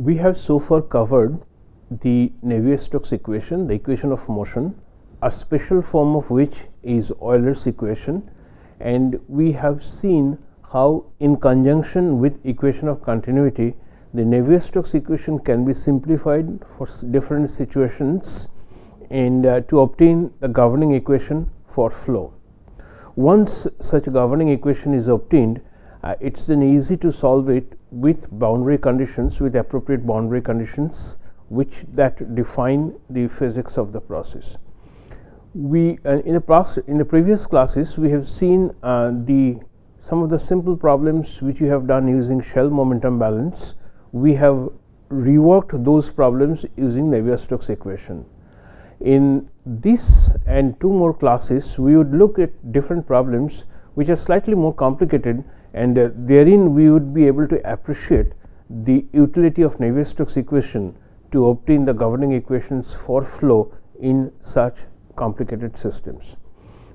We have so far covered the Navier-Stokes equation, the equation of motion, a special form of which is Euler's equation, and we have seen how in conjunction with equation of continuity the Navier-Stokes equation can be simplified for different situations and to obtain the governing equation for flow. Once such a governing equation is obtained, it's then easy to solve it with boundary conditions, with appropriate boundary conditions which that define the physics of the process. We in the previous classes we have seen some of the simple problems which you have done using shell momentum balance. We have reworked those problems using Navier-Stokes equation. In this and two more classes, we would look at different problems which are slightly more complicated, and therein we would be able to appreciate the utility of Navier-Stokes equation to obtain the governing equations for flow in such complicated systems.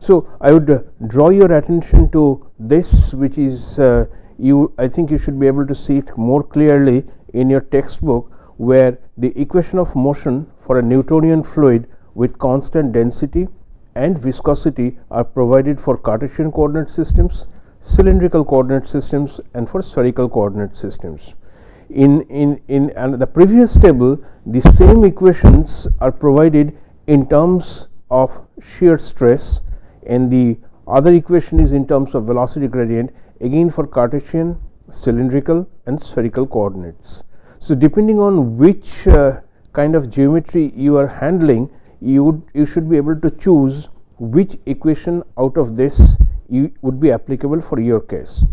So, I would draw your attention to this, which is I think you should be able to see it more clearly in your textbook, where the equation of motion for a Newtonian fluid with constant density and viscosity are provided for Cartesian coordinate systems, cylindrical coordinate systems, and for spherical coordinate systems. In the previous table, the same equations are provided in terms of shear stress, and the other equation is in terms of velocity gradient, again for Cartesian, cylindrical, and spherical coordinates. So, depending on which kind of geometry you are handling, you should be able to choose which equation out of this would be applicable for your case.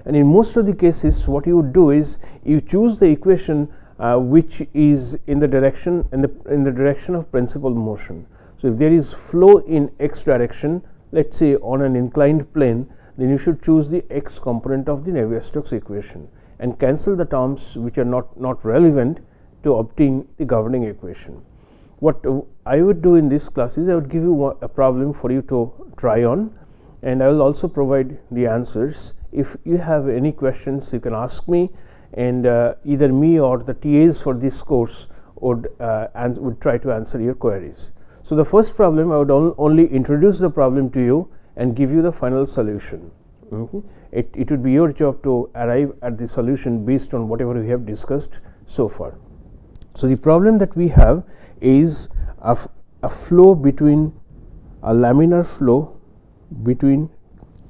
And in most of the cases, what you would do is you choose the equation which is in the direction of principal motion. So, if there is flow in x direction, let us say on an inclined plane, then you should choose the x component of the Navier-Stokes equation and cancel the terms which are not relevant to obtain the governing equation. What I would do in this class is I would give you a problem for you to try on, and I will also provide the answers. If you have any questions, you can ask me, and either me or the TAs for this course would try to answer your queries. So, the first problem, I would only introduce the problem to you and give you the final solution. It would be your job to arrive at the solution based on whatever we have discussed so far. So, the problem that we have is a flow between a laminar flow between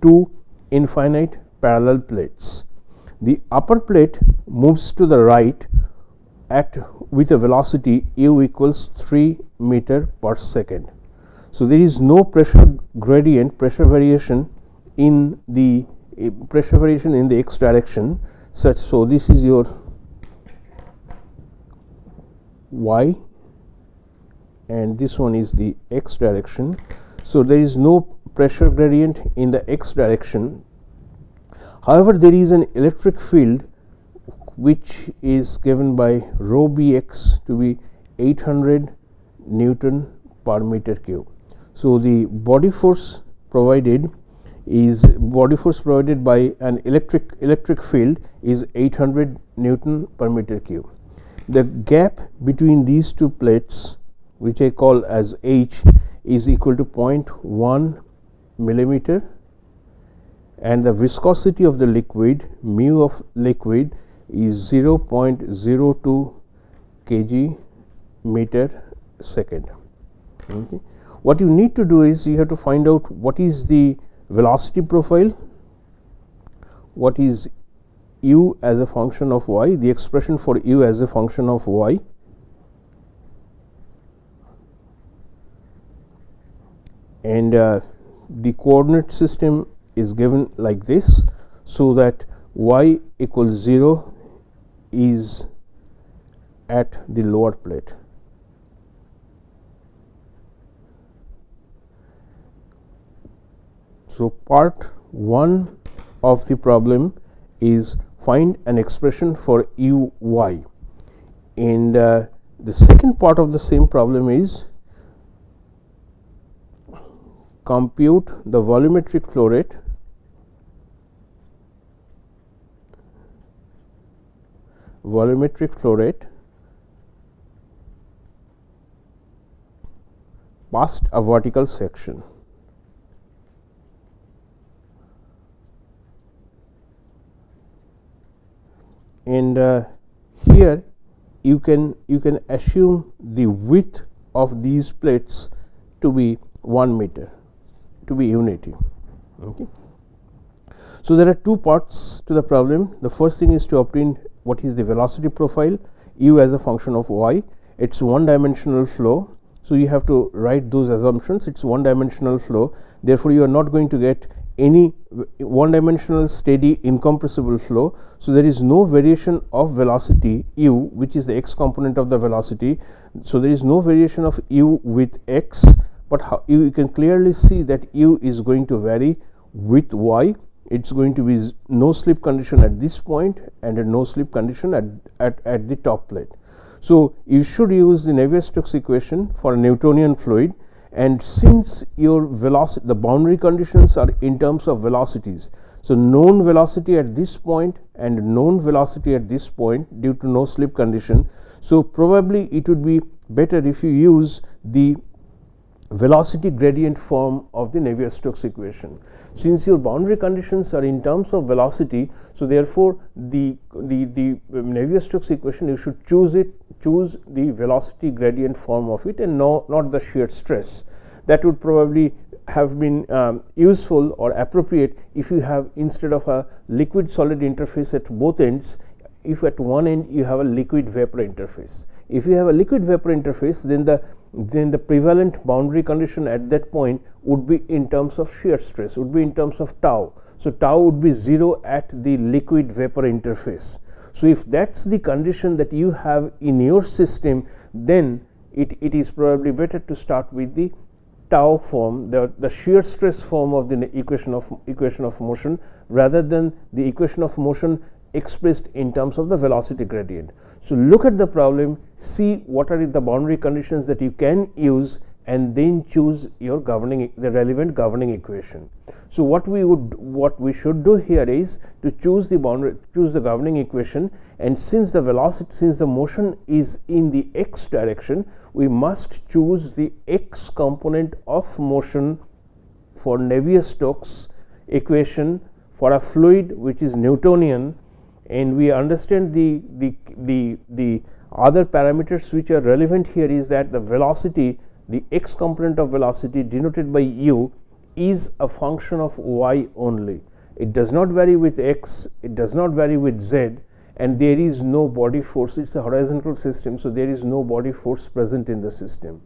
two infinite parallel plates. The upper plate moves to the right with a velocity u equals 3 meter per second. So, there is no pressure gradient, pressure variation in the x direction such. So, this is your y and this one is the x direction. So, there is no pressure gradient in the x direction. However, there is an electric field which is given by rho bx to be 800 Newton per meter cube. So, the body force provided by an electric field is 800 Newton per meter cube. The gap between these two plates, which I call as h, is equal to 0.1 millimeter, and the viscosity of the liquid, mu of liquid, is 0.02 kg meter second. Okay. What you need to do is you have to find out what is the velocity profile, what is u as a function of y, the expression for u as a function of y, and the coordinate system is given like this, so that y equals 0 is at the lower plate. So, part 1 of the problem is find an expression for u y, and the second part of the same problem is compute the volumetric flow rate volumetric flow rate past a vertical section. And here you can assume the width of these plates to be 1 meter, to be unity. Okay. So there are two parts to the problem. The first thing is to obtain what is the velocity profile u as a function of y. It's one dimensional flow, so you have to write those assumptions. It's one dimensional flow, therefore you are not going to get any one dimensional steady incompressible flow. So there is no variation of velocity u, which is the x component of the velocity. So there is no variation of u with x, but how you can clearly see that u is going to vary with y. It's going to be no slip condition at this point and a no slip condition at the top plate. So you should use the Navier-Stokes equation for a Newtonian fluid, and since your velocity, the boundary conditions are in terms of velocities, so known velocity at this point and known velocity at this point due to no slip condition, so probably it would be better if you use the velocity gradient form of the Navier-Stokes equation. Since your boundary conditions are in terms of velocity, so therefore the Navier-Stokes equation, you should choose the velocity gradient form of it and not the shear stress. That would probably have been useful or appropriate if you have, instead of a liquid solid interface at both ends, if at one end you have a liquid vapor interface. If you have a liquid vapor interface, then the prevalent boundary condition at that point would be in terms of shear stress, would be in terms of tau. So tau would be 0 at the liquid vapor interface. So if that's the condition that you have in your system, then it is probably better to start with the tau form, the shear stress form of the equation of motion, rather than the equation of motion expressed in terms of the velocity gradient. So look at the problem, see what are the boundary conditions that you can use, and then choose your the relevant governing equation. So what we should do here is to choose the governing equation, and since the motion is in the x direction, we must choose the x component of motion for Navier-Stokes equation for a fluid which is Newtonian. And we understand the other parameters which are relevant here is that the velocity, the x component of velocity denoted by u, is a function of y only. It does not vary with x, it does not vary with z, and there is no body force. It's a horizontal system, so there is no body force present in the system.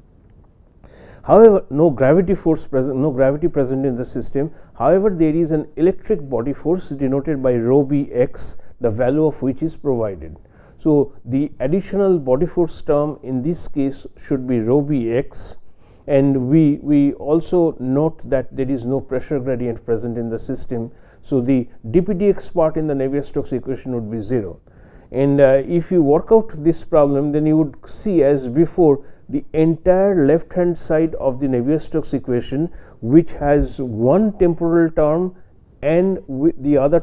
However, no gravity present in the system. However, there is an electric body force denoted by rho bx, the value of which is provided. So the additional body force term in this case should be rho bx, and we also note that there is no pressure gradient present in the system. So the dpdx part in the Navier-Stokes equation would be 0. And if you work out this problem, then you would see, as before, the entire left hand side of the Navier-Stokes equation, which has one temporal term, and with the other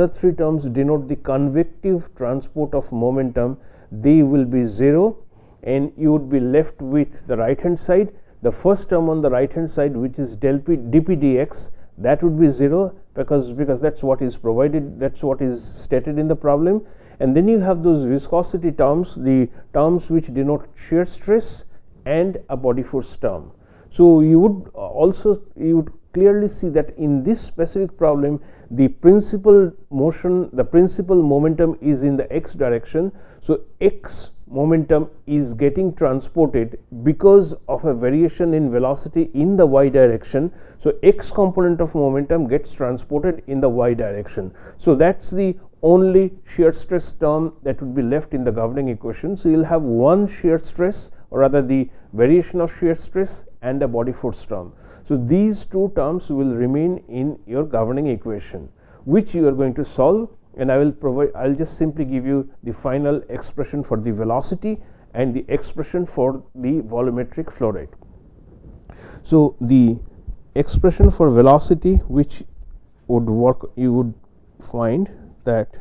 three terms denote the convective transport of momentum, they will be 0, and you would be left with the right hand side. The first term on the right hand side, which is dpdx, that would be 0 because that's what is provided, that's what is stated in the problem. And then you have those viscosity terms, the terms which denote shear stress, and a body force term. So you would clearly see that in this specific problem, the principal momentum is in the x direction. So x momentum is getting transported because of a variation in velocity in the y direction. So x component of momentum gets transported in the y direction. So that's the only shear stress term that would be left in the governing equation. So you'll have one shear stress, or rather the variation of shear stress, and a body force term. So these two terms will remain in your governing equation, which you are going to solve, and I'll just simply give you the final expression for the velocity and the expression for the volumetric flow rate. So the expression for velocity which would work, you would find that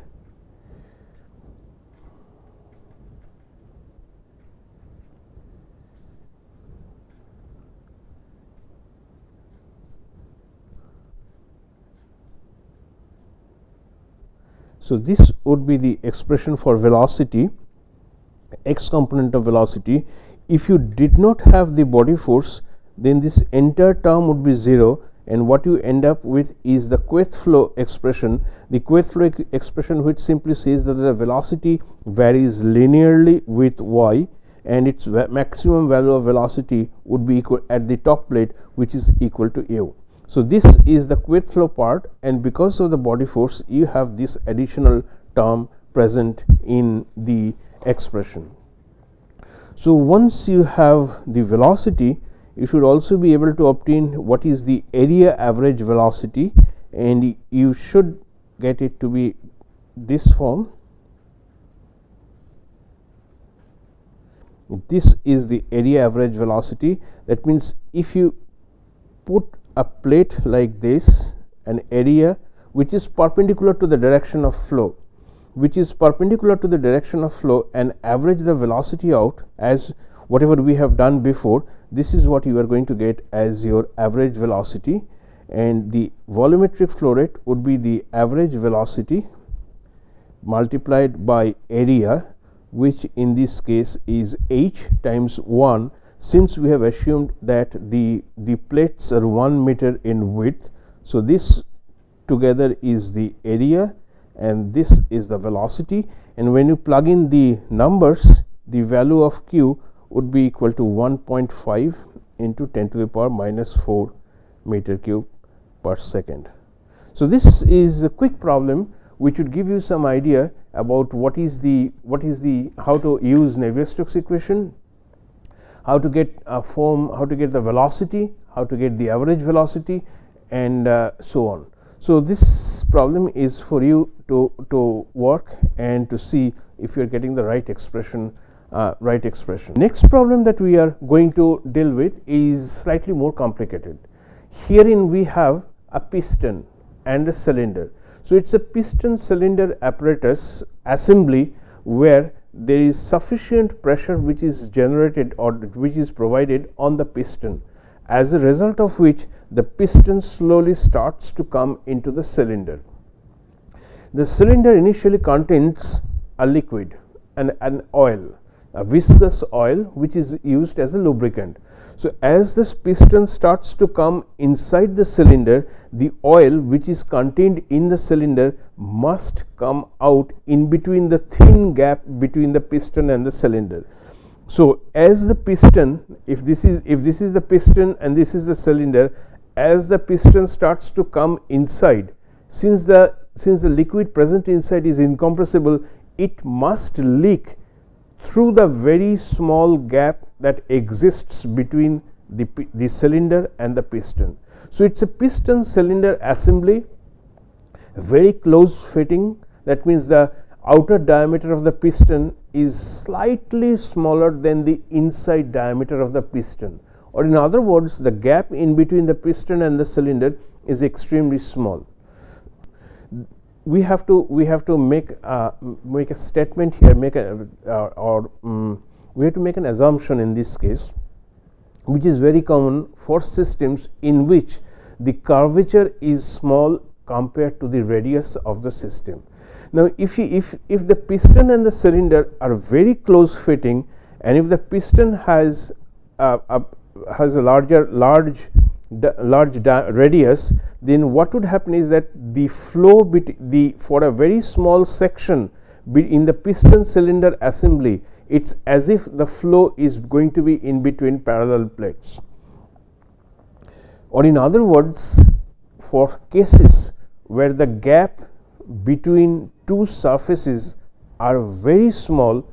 So this would be the expression for velocity, x component of velocity. If you did not have the body force, then this entire term would be 0, and what you end up with is the Kweith flow expression. The Kweith flow expression, which simply says that the velocity varies linearly with y, and its maximum value of velocity would be equal at the top plate, which is equal to u. So this is the Kweith flow part, and because of the body force, you have this additional term present in the expression. So once you have the velocity, you should also be able to obtain what is the area average velocity, and you should get it to be this form. This is the area average velocity. That means if you put a plate like this, an area which is perpendicular to the direction of flow, and average the velocity out as whatever we have done before, this is what you are going to get as your average velocity, and the volumetric flow rate would be the average velocity multiplied by area, which in this case is h times 1, since we have assumed that the plates are 1 meter in width. So this together is the area and this is the velocity, and when you plug in the numbers, the value of q would be equal to 1.5 into 10 to the power minus 4 meter cube per second. So this is a quick problem which would give you some idea about what is the how to use Navier-Stokes equation, how to get a form, how to get the velocity, how to get the average velocity, and so on. So this problem is for you to work and to see if you are getting the right expression. Next problem that we are going to deal with is slightly more complicated. Herein we have a piston and a cylinder. So it's a piston cylinder apparatus assembly where there is sufficient pressure which is generated or which is provided on the piston, as a result of which the piston slowly starts to come into the cylinder. The cylinder initially contains a liquid, an oil, a viscous oil which is used as a lubricant. So as this piston starts to come inside the cylinder, the oil which is contained in the cylinder must come out in between the thin gap between the piston and the cylinder. So as the piston, if this is the piston and this is the cylinder, as the piston starts to come inside, since the liquid present inside is incompressible, it must leak through the very small gap that exists between the cylinder and the piston. So it's a piston cylinder assembly, very close fitting. That means the outer diameter of the piston is slightly smaller than the inside diameter of the piston, or in other words, the gap in between the piston and the cylinder is extremely small. We have to make a statement here, we have to make an assumption in this case, which is very common for systems in which the curvature is small compared to the radius of the system. Now if the piston and the cylinder are very close fitting, and if the piston has a large radius, then what would happen is that the flow for a very small section in the piston cylinder assembly, it's as if the flow is going to be in between parallel plates. Or in other words, for cases where the gap between two surfaces are very small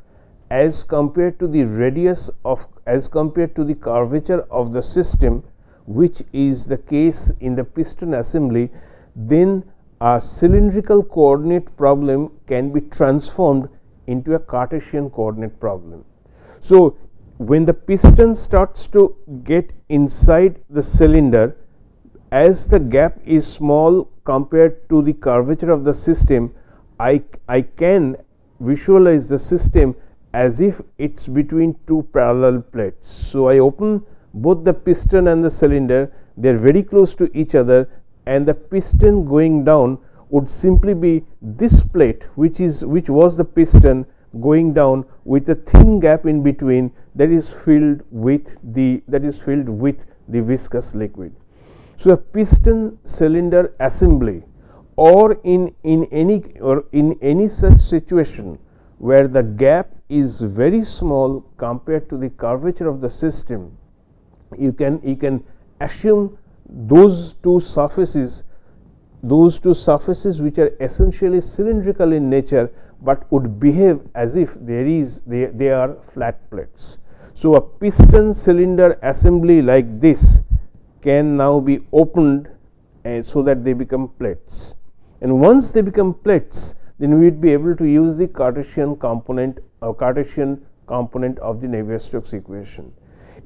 as compared to the radius of, as compared to the curvature of the system, which is the case in the piston assembly, then a cylindrical coordinate problem can be transformed into a Cartesian coordinate problem. So when the piston starts to get inside the cylinder, as the gap is small compared to the curvature of the system, I can visualize the system as if it's between two parallel plates. So I open both the piston and the cylinder, they are very close to each other, and the piston going down would simply be this plate, which was the piston going down with a thin gap in between that is filled with the viscous liquid. So a piston cylinder assembly, or in any such situation where the gap is very small compared to the curvature of the system, you can assume those two surfaces which are essentially cylindrical in nature but would behave as if they are flat plates. So a piston cylinder assembly like this can now be opened so that they become plates, and once they become plates, then we would be able to use the Cartesian component of the Navier-Stokes equation.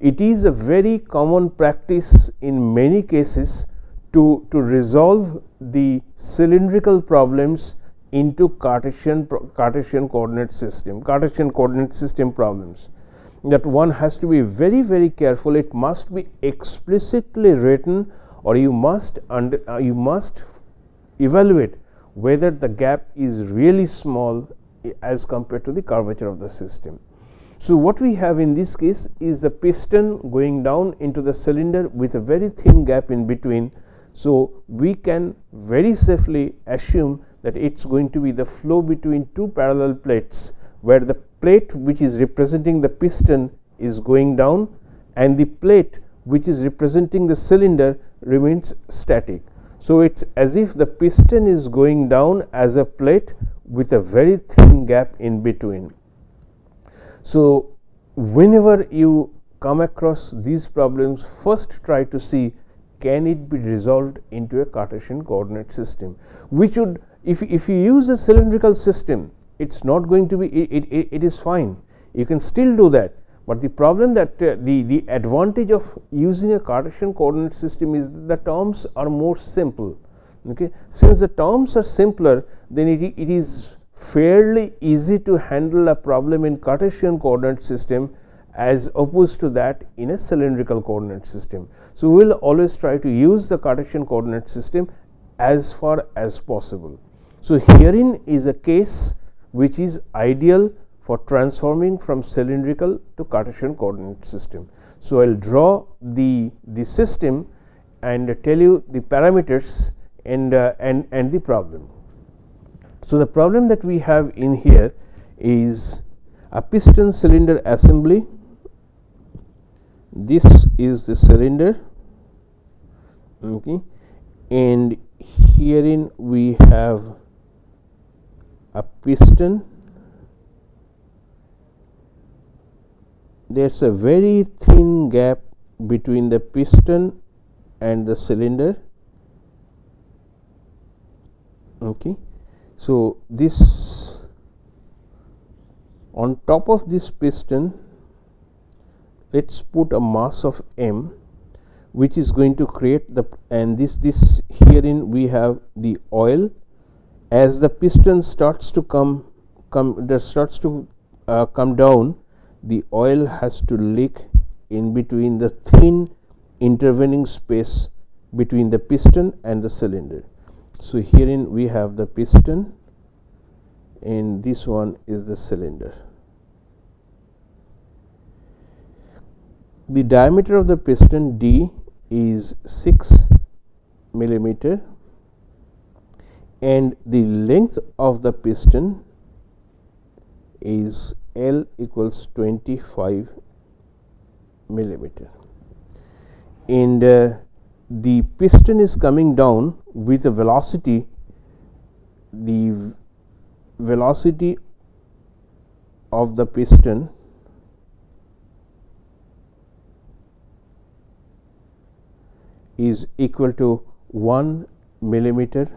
It is a very common practice in many cases to resolve the cylindrical problems into Cartesian coordinate system problems. That one has to be very, very careful. It must be explicitly written, or you must evaluate whether the gap is really small as compared to the curvature of the system. So what we have in this case is the piston going down into the cylinder with a very thin gap in between. So we can very safely assume that it's going to be the flow between two parallel plates, where the plate which is representing the piston is going down and the plate which is representing the cylinder remains static. So it's as if the piston is going down as a plate with a very thin gap in between. So whenever you come across these problems, first try to see, can it be resolved into a Cartesian coordinate system, which would, if you use a cylindrical system, it's not going to be, it is fine, you can still do that. But the problem that the advantage of using a Cartesian coordinate system is that the terms are more simple. Okay, since the terms are simpler, then it is fairly easy to handle a problem in Cartesian coordinate system as opposed to that in a cylindrical coordinate system. So we will always try to use the Cartesian coordinate system as far as possible. So herein is a case which is ideal for transforming from cylindrical to Cartesian coordinate system. So I will draw the system and tell you the parameters and the problem. So the problem that we have in here is a piston cylinder assembly. This is the cylinder, okay, and herein we have a piston. There is a very thin gap between the piston and the cylinder. Okay. So this, on top of this piston, let's put a mass of m, which is going to create the, and this herein we have the oil. As the piston starts to come down, the oil has to leak in between the thin intervening space between the piston and the cylinder. So herein we have the piston and this one is the cylinder. The diameter of the piston D is 6 millimeter and the length of the piston is L equals 25 millimeter, and the piston is coming down with a velocity. The velocity of the piston is equal to 1 millimeter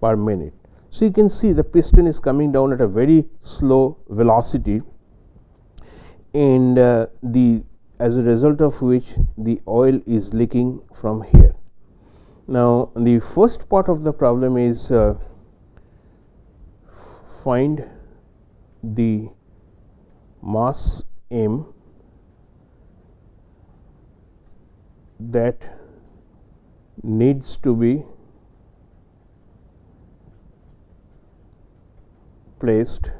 per minute. So you can see the piston is coming down at a very slow velocity, and as a result of which the oil is leaking from here. Now the first part of the problem is find the mass m that needs to be placed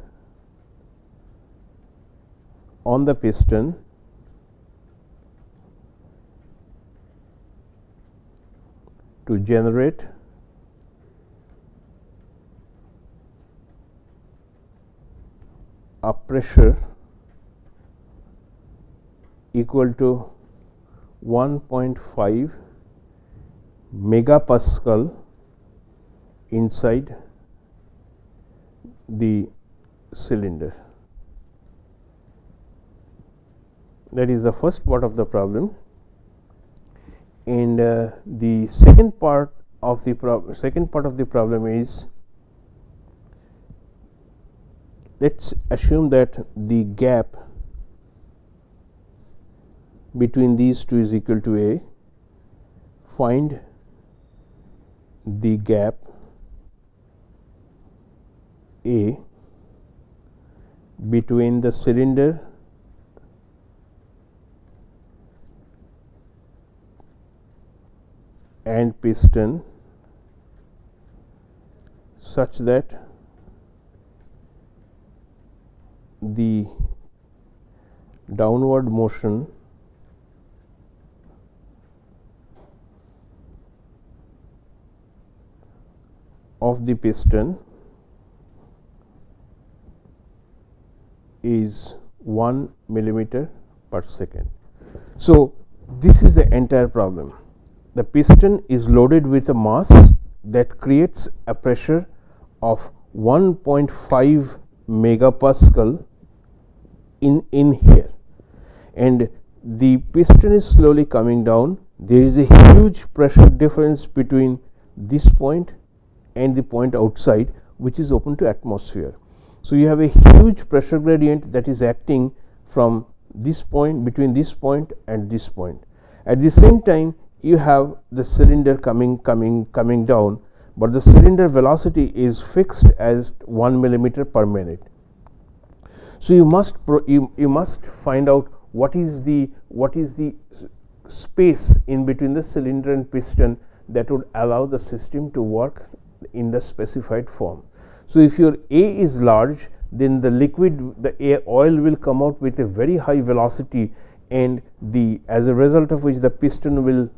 on the piston to generate a pressure equal to 1.5 megapascal inside the cylinder. That is the first part of the problem, and the second part of the problem is, let's assume that the gap between these two is equal to A. Find the gap A between the cylinder and piston such that the downward motion of the piston is 1 millimeter per second. So, this is the entire problem. The piston is loaded with a mass that creates a pressure of 1.5 megapascal in here, and the piston is slowly coming down. There is a huge pressure difference between this point and the point outside, which is open to atmosphere. So, you have a huge pressure gradient that is acting from this point, between this point and this point. At the same time, you have the cylinder coming down, but the cylinder velocity is fixed as 1 millimeter per minute. So, you must find out what is the space in between the cylinder and piston that would allow the system to work in the specified form. So, if your A is large, then the oil will come out with a very high velocity, and as a result of which the piston will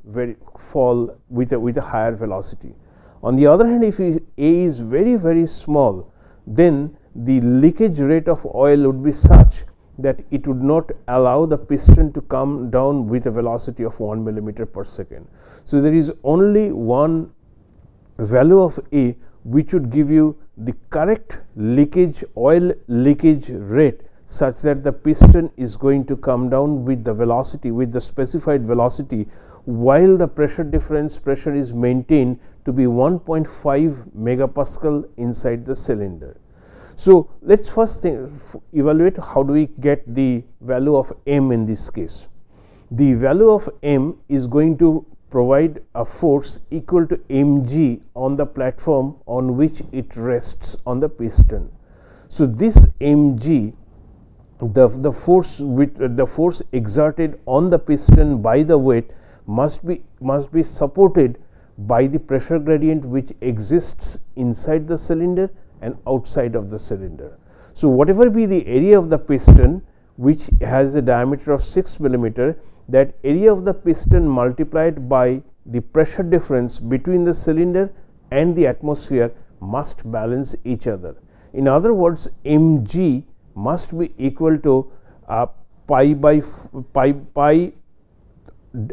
fall with a higher velocity. On the other hand, if A is very small, then the leakage rate of oil would be such that it would not allow the piston to come down with a velocity of 1 millimeter per second. So, there is only one value of A which would give you the correct oil leakage rate, such that the piston is going to come down with the specified velocity, while the pressure is maintained to be 1.5 megapascal inside the cylinder. So, let us first evaluate how do we get the value of M in this case. The value of M is going to provide a force equal to mg on the platform on which it rests on the piston. So, this mg, the force exerted on the piston by the weight must be supported by the pressure gradient which exists inside the cylinder and outside of the cylinder. So, whatever be the area of the piston, which has a diameter of 6 millimeter, that area of the piston multiplied by the pressure difference between the cylinder and the atmosphere must balance each other. In other words, mg must be equal to pi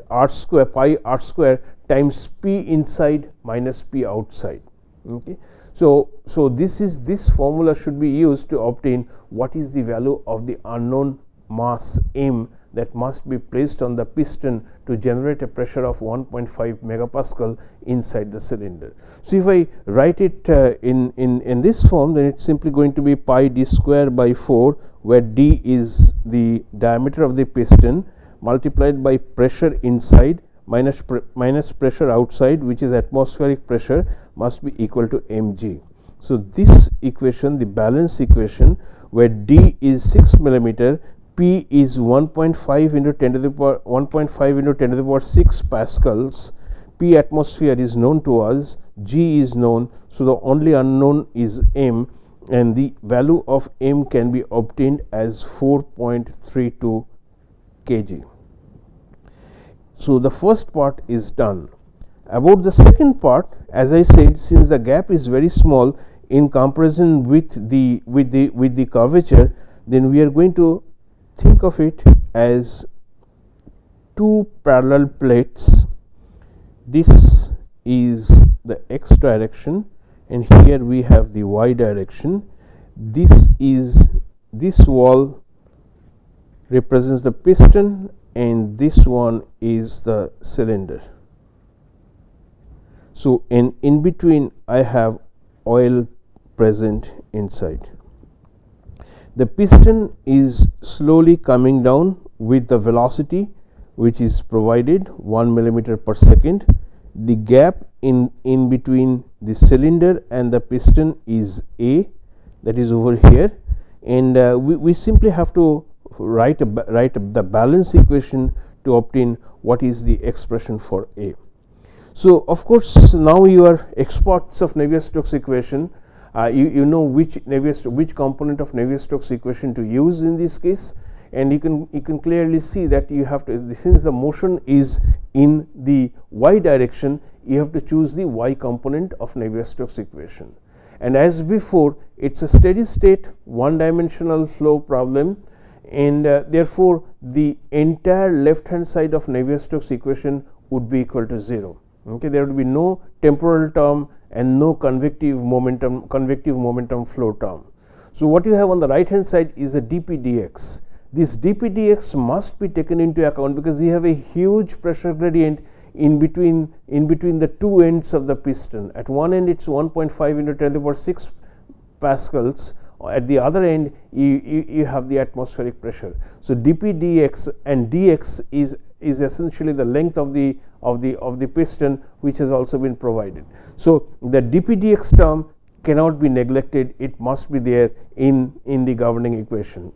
r square times p inside minus p outside. Okay. So, this formula should be used to obtain what is the value of the unknown mass m that must be placed on the piston to generate a pressure of 1.5 megapascal inside the cylinder. So, if I write it in this form, then it is simply going to be pi d square by 4, where d is the diameter of the piston multiplied by pressure inside minus pressure outside, which is atmospheric pressure, must be equal to mg. So, this equation, the balance equation, where d is 6 millimeter, P is 1.5 into 10 to the power 1.5 into 10 to the power 6 pascals. P atmosphere is known to us, G is known. So, the only unknown is M, and the value of m can be obtained as 4.32 kg. So the first part is done. About the second part, as I said, since the gap is very small in comparison with the curvature, then we are going to think of it as two parallel plates. This is the x direction and here we have the y direction. This wall represents the piston and this one is the cylinder. So in between I have oil present inside. The piston is slowly coming down with the velocity which is provided 1 millimeter per second. The gap in between the cylinder and the piston is A, that is over here, and we simply have to write the balance equation to obtain what is the expression for A. So of course now you are experts of Navier-Stokes equation. You know which component of Navier-Stokes equation to use in this case, and you can clearly see that you have to, since the motion is in the y direction, you have to choose the y component of Navier-Stokes equation. And as before, it's a steady state one dimensional flow problem, and therefore the entire left hand side of Navier-Stokes equation would be equal to 0. Okay, there would be no temporal term and no convective momentum flow term. So what you have on the right hand side is a dp dx. This dp dx must be taken into account because you have a huge pressure gradient in between the two ends of the piston. At one end it's 1.5 into 10 to the power 6 pascals. At the other end you have the atmospheric pressure. So dp dx and dx is essentially the length of the piston, which has also been provided. So the dp dx term cannot be neglected, it must be there in the governing equation.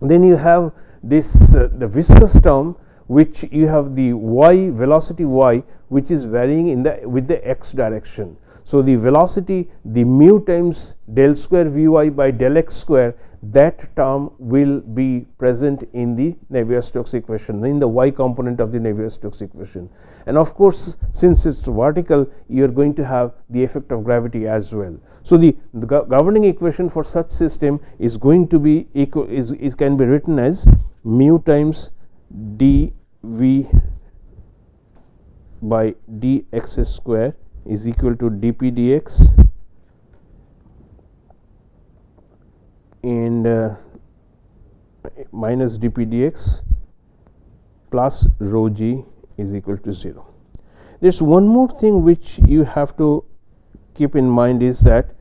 Then you have this the viscous term, which you have the y, velocity y, which is varying with the x direction. So the velocity, the mu times del square Vy by del x square, that term will be present in the Navier-Stokes equation, in the y component of the Navier-Stokes equation. And of course, since it's vertical, you are going to have the effect of gravity as well. So the governing equation for such system is going to be equal, can be written as mu times dv by dx square is equal to dp dx and minus dp dx plus rho g is equal to 0. There is one more thing which you have to keep in mind, is that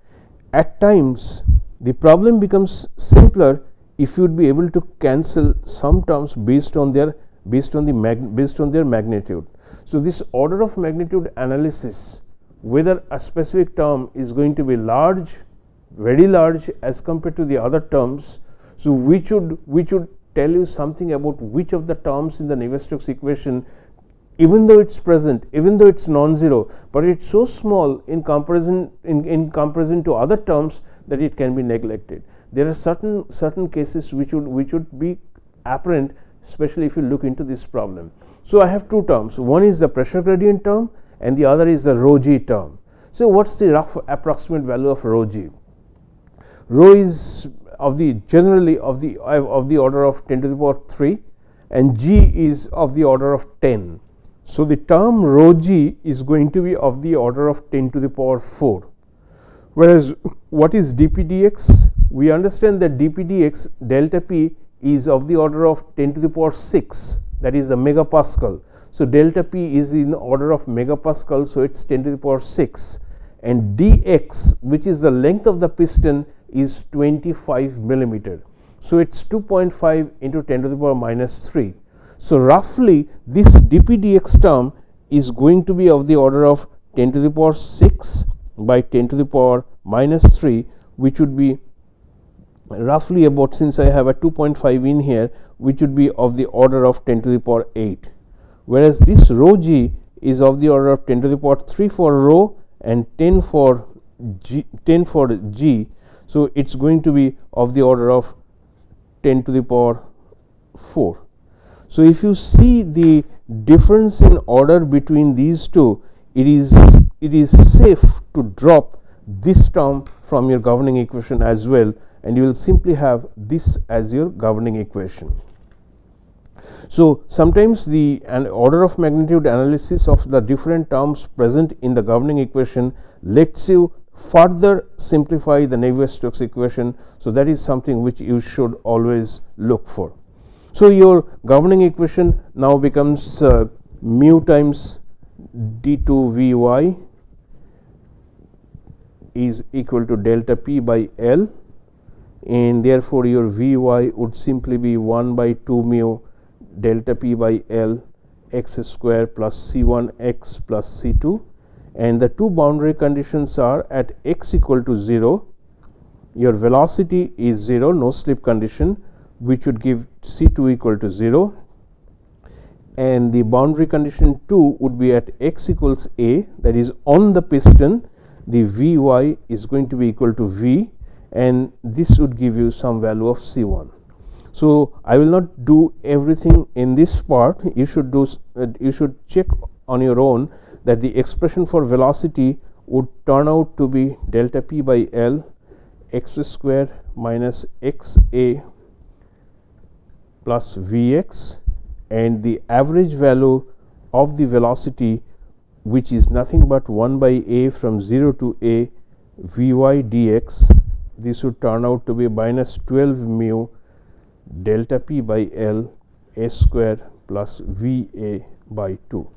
at times the problem becomes simpler if you would be able to cancel some terms based on their magnitude. So this order of magnitude analysis, whether a specific term is going to be large, very large as compared to the other terms, so we should tell you something about which of the terms in the Navier-Stokes equation, even though it's present, even though it's non-zero, but it's so small in comparison to other terms that it can be neglected. There are certain cases which would be apparent, especially if you look into this problem. So I have two terms, one is the pressure gradient term and the other is the rho g term. So what's the rough approximate value of rho g? Rho is generally of the order of 10 to the power 3 and g is of the order of 10. So the term rho g is going to be of the order of 10 to the power 4. Whereas what is dp dx? We understand that dp dx delta p is of the order of 10 to the power 6, that is the megapascal. So delta p is in the order of megapascal, so it's 10 to the power 6, and dx, which is the length of the piston, is 25 millimeter. So it's 2.5 into 10 to the power minus 3. So roughly this dp dx term is going to be of the order of 10 to the power 6 by 10 to the power minus 3, which would be roughly about, since I have a 2.5 in here, which would be of the order of 10 to the power 8. Whereas this rho g is of the order of 10 to the power 3 for rho and 10 for g. So it's going to be of the order of 10 to the power 4. So if you see the difference in order between these two, it is safe to drop this term from your governing equation as well, and you will simply have this as your governing equation. So sometimes an order of magnitude analysis of the different terms present in the governing equation lets you further simplify the Navier-Stokes equation. So that is something which you should always look for. So your governing equation now becomes mu times d2 Vy is equal to delta P by L, and therefore your Vy would simply be 1 by 2 mu delta P by L x square plus C1 x plus C2, and the two boundary conditions are at x equal to 0, your velocity is 0, no slip condition, which would give C2 equal to 0, and the boundary condition 2 would be at x equals a, that is on the piston the Vy is going to be equal to V, and this would give you some value of C1. So I will not do everything in this part. You should do you should check on your own that the expression for velocity would turn out to be delta P by L x square minus x a plus Vx, and the average value of the velocity, which is nothing but 1 by a from 0 to a Vy dx, this would turn out to be minus 12 mu delta P by L s square plus Va by 2.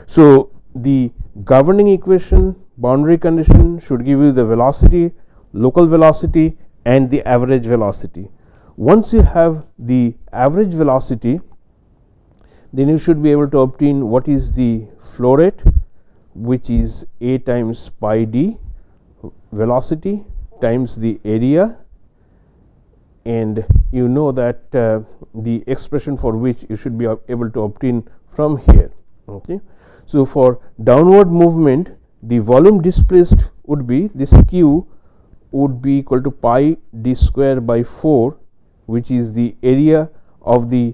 So the governing equation boundary condition should give you the velocity, local velocity, and the average velocity. Once you have the average velocity, then you should be able to obtain what is the flow rate, which is a times pi d velocity times the area, and you know that the expression for which you should be able to obtain from here. Okay. So for downward movement, the volume displaced would be this q would be equal to pi d square by 4, which is the area of the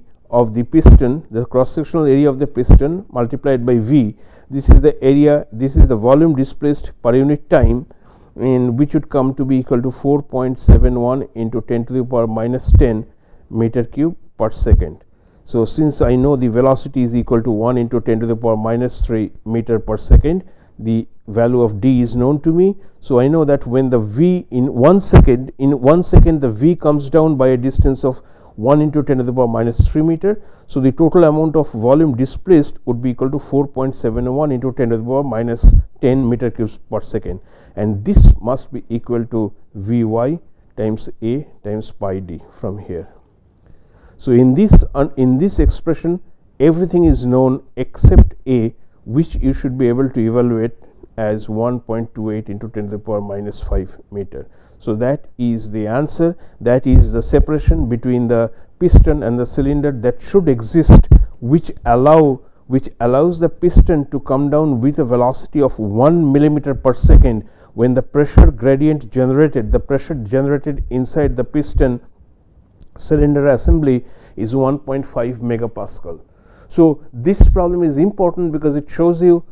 piston, the cross sectional area of the piston multiplied by V. This is the area, this is the volume displaced per unit time, and which would come to be equal to 4.71 into 10 to the power minus 10 meter cube per second. So since I know the velocity is equal to 1 into 10 to the power minus 3 meter per second, the value of d is known to me. So I know that when the v in 1 second the v comes down by a distance of 1 into 10 to the power minus 3 meter. So the total amount of volume displaced would be equal to 4.71 into 10 to the power minus 10 meter cubes per second, and this must be equal to Vy times a times pi d from here. So in this expression everything is known except a, which you should be able to evaluate as 1.28 into 10 to the power minus 5 meter. So that is the answer, that is the separation between the piston and the cylinder that should exist, which allows the piston to come down with a velocity of 1 millimeter per second when the pressure gradient generated, the pressure generated inside the piston cylinder assembly is 1.5 megapascal. So this problem is important because it shows you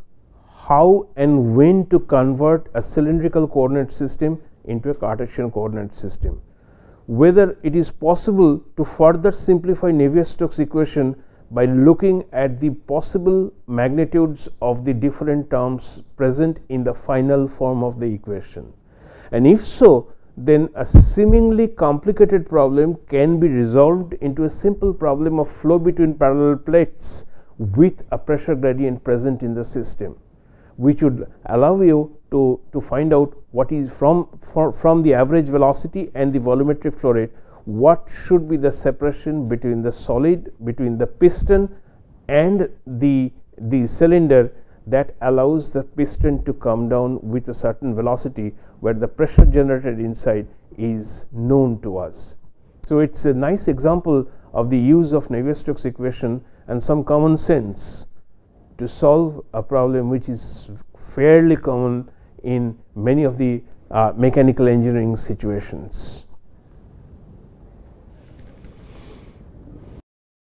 how and when to convert a cylindrical coordinate system into a Cartesian coordinate system. Whether it is possible to further simplify Navier-Stokes equation by looking at the possible magnitudes of the different terms present in the final form of the equation, and if so, then a seemingly complicated problem can be resolved into a simple problem of flow between parallel plates with a pressure gradient present in the system, which would allow you to find out what is from the average velocity and the volumetric flow rate, what should be the separation between the solid, between the piston and the cylinder, that allows the piston to come down with a certain velocity where the pressure generated inside is known to us. So it's a nice example of the use of Navier-Stokes equation and some common sense to solve a problem which is fairly common in many of the mechanical engineering situations.